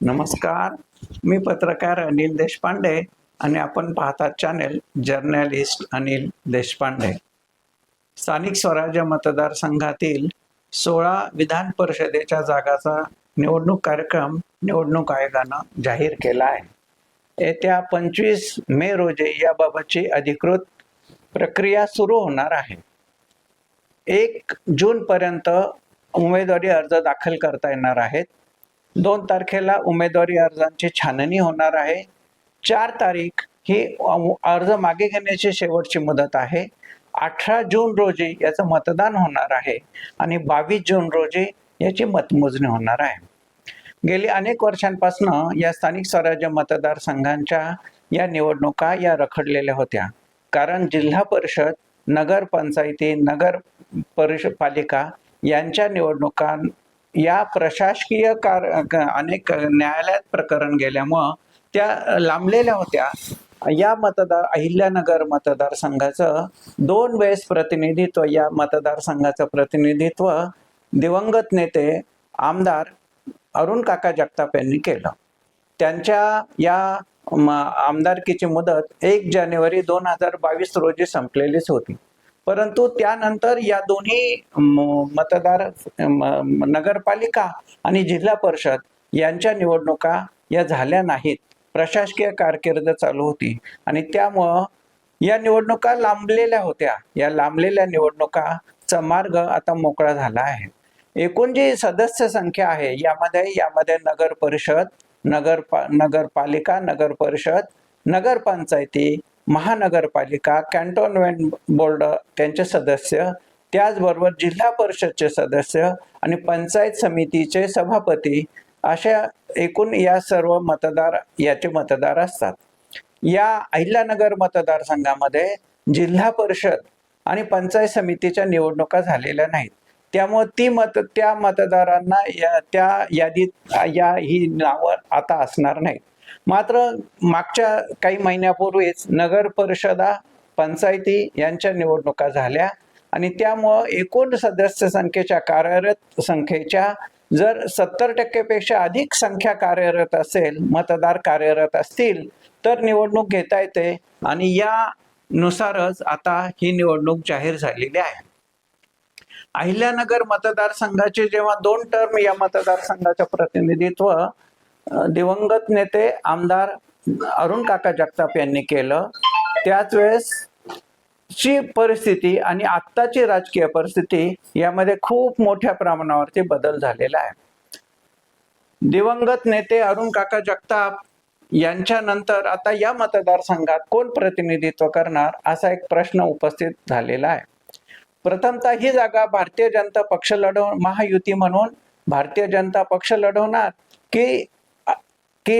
नमस्कार. मी पत्रकार अनिल देशपांडे आणि आपण पाहतात चॅनेल जर्नलिस्ट अनिल देशपांडे. स्थानिक स्वराज्य मतदारसंघातील 16 विधान परिषदेच्या जागाचा निवडणूक कार्यक्रम निवडणूक आयोगानं जाहीर केला आहे. येत्या 25 मे रोजी याबाबतची अधिकृत प्रक्रिया सुरू होणार आहे. 1 जून पर्यंत उमेदवारी अर्ज दाखल करता येणार आहेत. 2 तारखेला उमेदवारी अर्जांची छाननी होणार आहे. 4 तारीख ही अर्ज मागे घेण्याची शेवटची मुदत आहे. 18 जून रोजी याचं मतदान होणार आहे आणि 22 जून रोजी याची मतमोजणी होणार आहे. गेली अनेक वर्षांपासून या स्थानिक स्वराज्य मतदारसंघांच्या या निवडणुका या रखडलेल्या होत्या. कारण जिल्हा परिषद, नगरपंचायती, नगर पालिका यांच्या निवडणुका या प्रशासकीय अनेक न्यायालयात प्रकरण गेल्यामुळं त्या लांबलेल्या होत्या. या अहिल्यानगर मतदारसंघाचं 2 वेळेस प्रतिनिधित्व, या मतदारसंघाचं प्रतिनिधित्व दिवंगत नेते आमदार अरुण काका जगताप यांनी केलं. त्यांच्या या आमदारकीची मुदत 1 जानेवारी 2022 रोजी संपलेलीच होती. परंतु त्यानंतर या दोन्ही नगरपालिका आणि जिल्हा परिषद यांच्या निवडणुका या झाल्या नाहीत. प्रशासकीय कारकीर्द चालू होती आणि त्यामुळं या निवडणुका लांबलेल्या होत्या. या लांबलेल्या निवडणुकाचा मार्ग आता मोकळा झाला आहे. एकूण जी सदस्य संख्या आहे यामध्ये नगर परिषद, नगरपालिका, नगर परिषद, नगरपंचायती, महानगरपालिका, कॅन्टोन्मेंट बोर्ड त्यांचे सदस्य, त्याचबरोबर जिल्हा परिषदचे सदस्य आणि पंचायत समितीचे सभापती अशा एकूण या सर्व याचे मतदार असतात. या अहिल्यानगर मतदारसंघामध्ये जिल्हा परिषद आणि पंचायत समितीच्या निवडणुका झालेल्या नाहीत. त्यामुळे त्या मतदारांना त्या यादीत ही नावं आता असणार नाहीत. मात्र मागच्या काही महिन्यापूर्वीच नगर परिषदा, पंचायती यांच्या निवडणुका झाल्या आणि त्यामुळं एकूण सदस्य संख्येच्या कार्यरत संख्येच्या जर 70% पेक्षा अधिक संख्या कार्यरत असेल, मतदार कार्यरत असतील तर निवडणूक घेता येते आणि यानुसारच आता ही निवडणूक जाहीर झालेली आहे. अहिल्यानगर मतदारसंघाचे जेव्हा 2 टर्म या मतदारसंघाचं प्रतिनिधित्व दिवंगत नेते आमदार अरुण काका जगताप यांनी केलं, त्याच वेळेस ची परिस्थिती आणि आत्ताची राजकीय परिस्थिती यामध्ये खूप मोठ्या प्रमाणावरती बदल झालेला आहे. दिवंगत नेते अरुण काका जगताप यांच्या नंतर आता या मतदारसंघात कोण प्रतिनिधित्व करणार असा एक प्रश्न उपस्थित झालेला आहे. प्रथमतः ही जागा भारतीय जनता पक्ष महायुती म्हणून भारतीय जनता पक्ष लढवणार की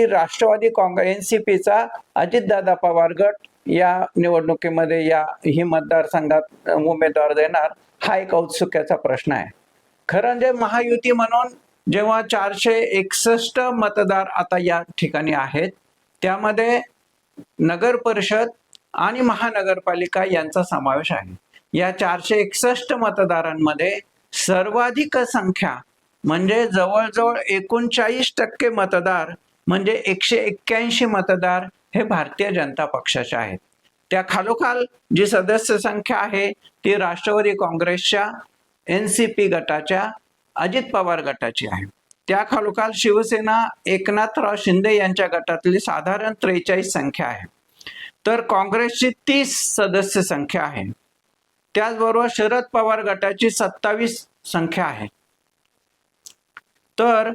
राष्ट्रवादी काँग्रेस NCPचा अजितदादा पवार गट या निवडणुकीमध्ये ही मतदारसंघात उमेदवार देणार, हा एक औत्सुक्याचा प्रश्न आहे. खरं म्हणजे महायुती म्हणून जेव्हा 461 मतदार आता या ठिकाणी आहेत, त्यामध्ये नगर परिषद आणि महानगरपालिका यांचा समावेश आहे. या 461 मतदारांमध्ये सर्वाधिक संख्या म्हणजे जवळजवळ 39% मतदार म्हणजे 181 मतदार हे भारतीय जनता पक्षाचे आहेत. त्या खालोखाल जी सदस्य संख्या आहे ती राष्ट्रवादी काँग्रेसच्या, NCP गटाच्या, अजित पवार गटाची आहे. त्या खालोखाल शिवसेना एकनाथराव शिंदे यांच्या गटातली साधारण 43 संख्या आहे. तर काँग्रेसची 30 सदस्य संख्या आहे. त्याचबरोबर शरद पवार गटाची 27 संख्या आहे. तर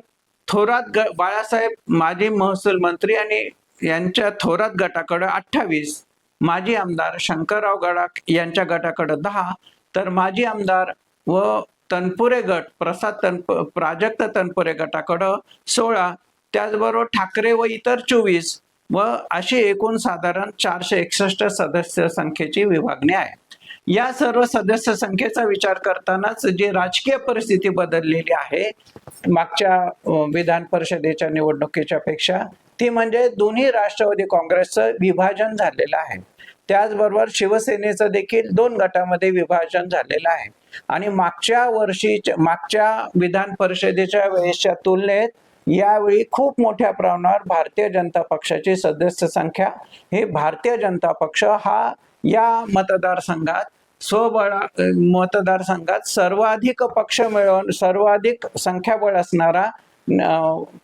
थोरात बाळासाहेब माजी महसूल मंत्री आणि यांच्या थोरात गटाकडे 28, माजी आमदार शंकरराव गडाख यांच्या गटाकडे 10, तर माजी आमदार व तनपुरे गट प्राजक्त तनपुरे गटाकडं 16, त्याचबरोबर ठाकरे व इतर 24 व अशी एकूण साधारण 461 सदस्य संख्येची विभागणी आहे. या सर्व सदस्य संख्येचा विचार करतानाच जी राजकीय परिस्थिती बदललेली आहे मागच्या विधान परिषदेच्या निवडणुकीच्या पेक्षा, ती म्हणजे दोन्ही राष्ट्रवादी काँग्रेसचं विभाजन झालेलं आहे. त्याचबरोबर शिवसेनेचं देखील 2 गटामध्ये विभाजन झालेलं आहे आणि मागच्या विधान परिषदेच्या वेळेसच्या तुलनेत यावेळी खूप मोठ्या प्रमाणावर भारतीय जनता पक्षाची सदस्य संख्या, हे भारतीय जनता पक्ष हा या मतदारसंघात मतदारसंघात सर्वाधिक पक्ष मिळवून सर्वाधिक संख्याबळ असणारा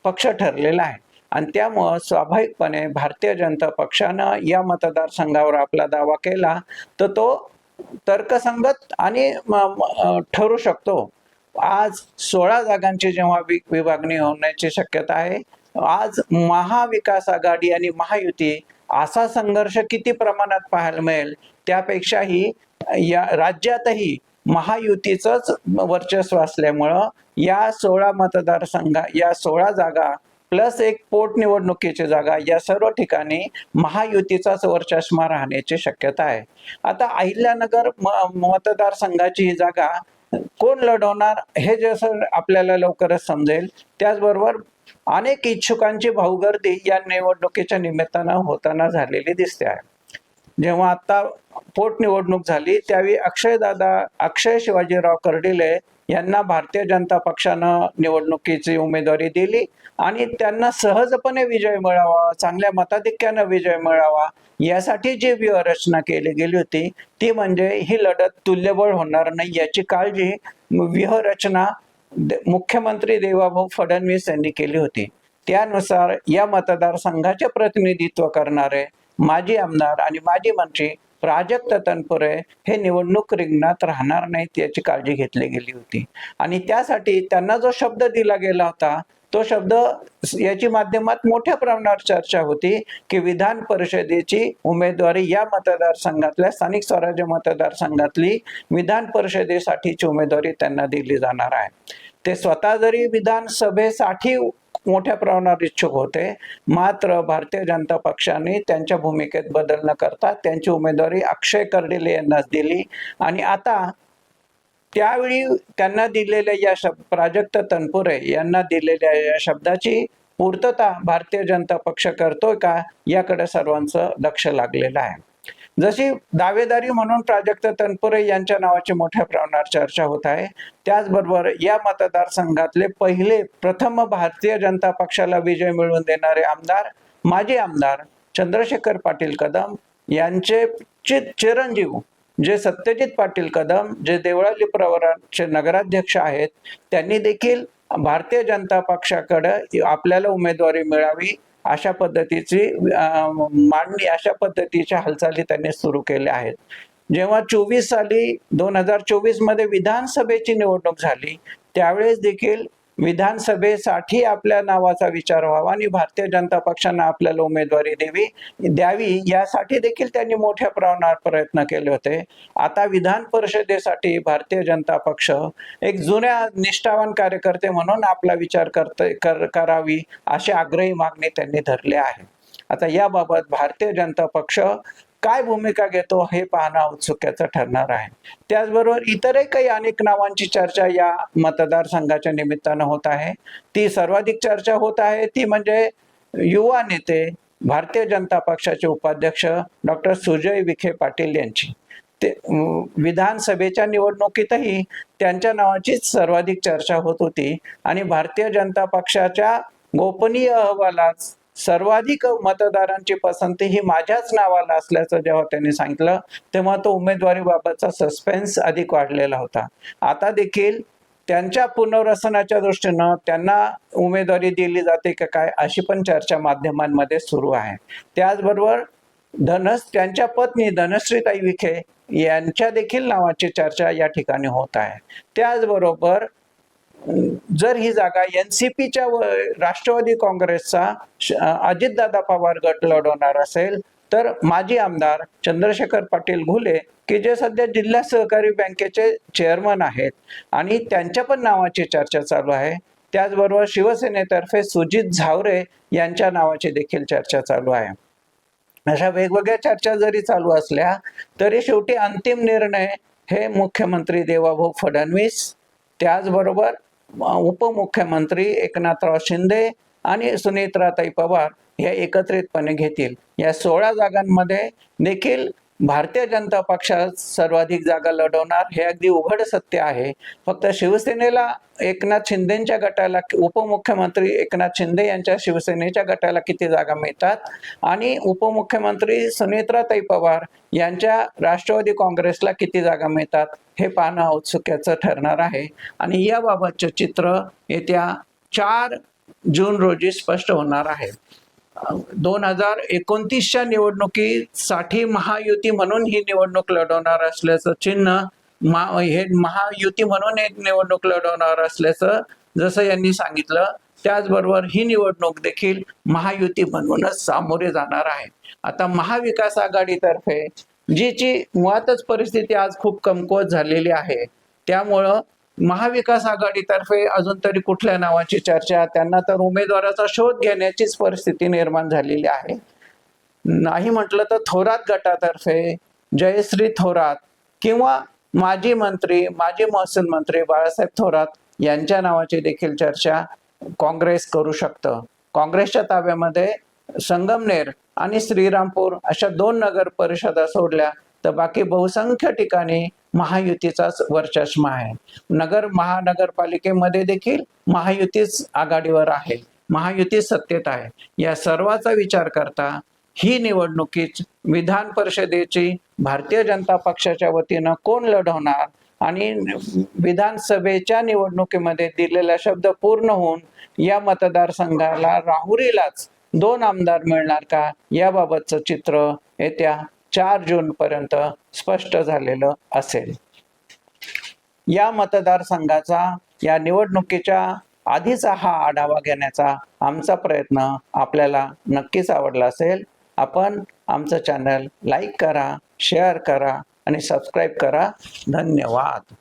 पक्ष ठरलेला आहे. आणि त्यामुळं स्वाभाविकपणे भारतीय जनता पक्षानं या मतदारसंघावर आपला दावा केला तर तो तर्कसंगत आणि ठरू शकतो. आज 16 जागांची जेव्हा विभागणी होण्याची शक्यता आहे, आज महाविकास आघाडी आणि महायुती असा संघर्ष किती प्रमाणात पाहायला मिळेल, त्यापेक्षाही या राज्यातही महायुतीचंच वर्चस्व असल्यामुळं या 16 जागा प्लस एक पोटनिवडणुकीची जागा, या सर्व ठिकाणी महायुतीचाच वरचष्मा राहण्याची शक्यता आहे. आता अहिल्यानगर मतदारसंघाची ही जागा कोण लढवणार हे जसं आपल्याला लवकरच समजेल, त्याचबरोबर अनेक इच्छुकांची भाऊगर्दी या निवडणुकीच्या निमित्तानं होताना झालेली दिसते आहे. जेव्हा आता पोटनिवडणूक झाली त्यावेळी अक्षय शिवाजीराव कर्डिले यांना भारतीय जनता पक्षानं निवडणुकीची उमेदवारी दिली आणि त्यांना सहजपणे विजय मिळावा, चांगल्या मताधिक्यानं विजय मिळावा, यासाठी जी व्यूहरचना केली गेली होती ती म्हणजे ही लढत तुल्यबळ होणार नाही याची काळजी व्यूहरचना मुख्यमंत्री देवाभाऊ फडणवीस यांनी केली होती. त्यानुसार या मतदारसंघाचे प्रतिनिधित्व करणारे माजी आमदार आणि माजी मंत्री प्राजक्त तनपुरे हे निवडणूक रिंगणात राहणार नाहीत याची काळजी घेतली गेली होती. आणि त्यासाठी त्यांना जो शब्द दिला गेला होता तो शब्द याची माध्यमात मोठ्या प्रमाणावर चर्चा होती की विधान परिषदेची उमेदवारी या मतदारसंघातल्या स्थानिक स्वराज्य मतदारसंघातली विधान परिषदेसाठीची उमेदवारी त्यांना दिली जाणार आहे. ते स्वतः जरी विधानसभेसाठी मोठ्या प्रमाणावर इच्छुक होते, मात्र भारतीय जनता पक्षाने त्यांच्या भूमिकेत बदल न करता त्यांची उमेदवारी अक्षय कर्डिले यांनाच दिली. आणि आता त्यावेळी त्यांना दिलेल्या या प्राजक्त तनपुरे यांना दिलेल्या या शब्दाची पूर्तता भारतीय जनता पक्ष करतोय का याकडे सर्वांचं लक्ष लागलेलं आहे. जशी दावेदारी म्हणून प्राजक्त तनपुरे यांच्या नावाची मोठ्या प्रमाणावर चर्चा होत आहे, त्याचबरोबर या मतदारसंघातले प्रथम भारतीय जनता पक्षाला विजय मिळवून देणारे आमदार माजी आमदार चंद्रशेखर पाटील कदम यांचे चिरंजीव जे सत्यजित पाटील कदम, जे देवळाली प्रवराचे नगराध्यक्ष आहेत, त्यांनी देखील भारतीय जनता पक्षाकडे आपल्याला उमेदवारी मिळावी अशा पद्धतीची मांडणी, अशा पद्धतीच्या हालचाली त्यांनी सुरू केल्या आहेत. जेव्हा 2024 मध्ये विधानसभेची निवडणूक झाली त्यावेळेस देखील विधानसभेसाठी आपल्या नावाचा विचार व्हावा आणि भारतीय जनता पक्षाने आपल्याला उमेदवारी द्यावी यासाठी देखील त्यांनी मोठ्या प्रमाणावर प्रयत्न केले होते. आता विधान परिषदेसाठी भारतीय जनता पक्ष एक जुन्या निष्ठावान कार्यकर्ते म्हणून आपला विचार करावी अशी आग्रही मागणी त्यांनी धरली आहे. आता याबाबत भारतीय जनता पक्ष काय भूमिका घेतो हे पाहणं औत्सुक्याचं ठरणार आहे. त्याचबरोबर इतरही काही अनेक नावांची चर्चा या मतदारसंघाच्या निमित्तानं होत आहे. ती सर्वाधिक चर्चा होत आहे ती म्हणजे युवा नेते भारतीय जनता पक्षाचे उपाध्यक्ष डॉक्टर सुजय विखे पाटील यांची. ते विधानसभेच्या निवडणुकीतही त्यांच्या नावाचीच सर्वाधिक चर्चा होत होती आणि भारतीय जनता पक्षाच्या गोपनीय अहवालात सर्वाधिक मतदारांची पसंती ही माझ्याच नावाला असल्याचं जेव्हा त्यांनी सांगितलं तेव्हा तो उमेदवारीबाबतचा सस्पेन्स अधिक वाढलेला होता. आता देखील त्यांच्या पुनर्वसनाच्या दृष्टीनं त्यांना उमेदवारी दिली जाते का काय अशी पण चर्चा माध्यमांमध्ये सुरू आहे. त्याचबरोबर त्यांच्या पत्नी धनश्रीताई विखे यांच्या देखील नावाची चर्चा या ठिकाणी होत आहे. त्याचबरोबर जर ही जागा एनसीपीच्या राष्ट्रवादी काँग्रेसचा अजितदादा पवार गट लढवणार असेल तर माजी आमदार चंद्रशेखर पाटील घुले की जे सध्या जिल्हा सहकारी बँकेचे चेअरमन आहेत आणि त्यांच्या पण नावाची चर्चा चालू आहे. त्याचबरोबर शिवसेनेतर्फे सुजित झावरे यांच्या नावाची देखील चर्चा चालू आहे. अशा वेगवेगळ्या चर्चा जरी चालू असल्या तरी शेवटी अंतिम निर्णय हे मुख्यमंत्री देवाभाऊ फडणवीस, त्याचबरोबर उपमुख्यमंत्री एकनाथराव शिंदे आणि सुनेत्राताई पवार हे एकत्रितपणे घेतील. या 16 जागांमध्ये देखील भारतीय जनता पक्षात सर्वाधिक जागा लढवणार हे अगदी उघड सत्य आहे. फक्त शिवसेनेला एकनाथ शिंदेच्या गटाला, उपमुख्यमंत्री एकनाथ शिंदे यांच्या शिवसेनेच्या गटाला किती जागा मिळतात आणि उपमुख्यमंत्री सुनेत्राताई पवार यांच्या राष्ट्रवादी काँग्रेसला किती जागा मिळतात हे पाहणं औत्सुक्याचं ठरणार आहे. आणि याबाबतचे चित्र येत्या 4 जून रोजी स्पष्ट होणार आहे. 2029च्या निवडणुकीसाठी महायुती म्हणून ही निवडणूक लढवणार असल्याचं चिन्ह, हे महायुती म्हणून एक निवडणूक लढवणार असल्याचं जसं यांनी सांगितलं, त्याचबरोबर ही निवडणूक देखील महायुती म्हणूनच सामोरे जाणार आहे. आता महाविकास आघाडीतर्फे जीची मुळातच परिस्थिती आज खूप कमकुवत झालेली आहे, त्यामुळं महाविकास आघाडीतर्फे अजून तरी कुठल्या नावाची चर्चा, त्यांना तर उमेदवाराचा शोध घेण्याचीच परिस्थिती निर्माण झालेली आहे. नाही म्हटलं तर थोरात गटातर्फे जयश्री थोरात किंवा माजी महसूल मंत्री बाळासाहेब थोरात यांच्या नावाची देखील चर्चा काँग्रेस करू शकतं. काँग्रेसच्या ताब्यामध्ये संगमनेर आणि श्रीरामपूर अशा 2 नगर परिषदा सोडल्या तर बाकी बहुसंख्य ठिकाणी महायुतीचाच वर्चस्व आहे. महानगरपालिकेमध्ये देखील महायुतीच आघाडीवर आहे, महायुती सत्तेत आहे. या सर्वाचा विचार करता ही निवडणुकीच विधान परिषदेची भारतीय जनता पक्षाच्या वतीनं कोण लढवणार आणि विधानसभेच्या निवडणुकीमध्ये दिलेला शब्द पूर्ण होऊन या मतदारसंघाला राहुरीलाच 2 आमदार मिळणार का, याबाबतचं चित्र येत्या 4 जून पर्यंत स्पष्ट झालेलं असेल. या मतदारसंघाचा, या निवडणुकीच्या आधीचा हा आढावा घेण्याचा आमचा प्रयत्न आपल्याला नक्कीच आवडला असेल. आपण आमचं चॅनल लाईक करा, शेअर करा आणि सबस्क्राईब करा. धन्यवाद.